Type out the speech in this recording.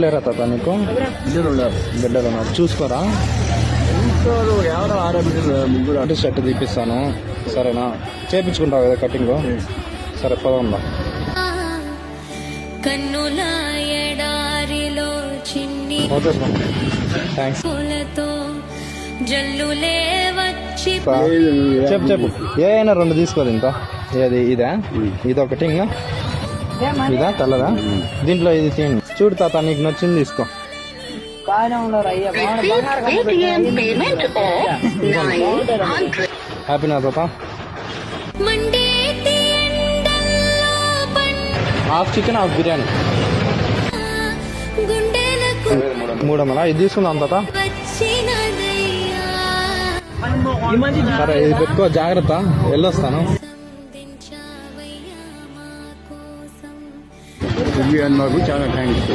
లేరా తాత నీకు బిడ్డలు ఉన్నారు చూసుకోరా ఎవరో ఆరోగ్యం ముగ్గురు అంటే షర్ట్ తీపిస్తాను సరేనా చేపించుకుంటావు కదా కటింగ్ సరే పదవుందా కన్నుల ఎడారిలో చిన్ని థ్యాంక్స్ జల్లులే వచ్చి చెప్పు చెప్పు ఏ అయినా రెండు తీసుకోదు ఇంత ఏది ఇదా ఇది ఒకటి ఇంకా ఇదా తెల్లదా దీంట్లో ఇది తీయండి చూడు తాత నీకు నచ్చింది తీసుకో హ్యాపీనా తాత మండేటి ఎండల్లో హాఫ్ చికెన్ హాఫ్ బిర్యానీ గుండెలకు 300 ఇది తీసుకుందాం తాత వచ్చినదయ్యా సరే ఇది పెట్టుకో జాగ్రత్త వెళ్ళొస్తాను సంధించావయ్యా మా కోసం నాకు చాలా థ్యాంక్స్.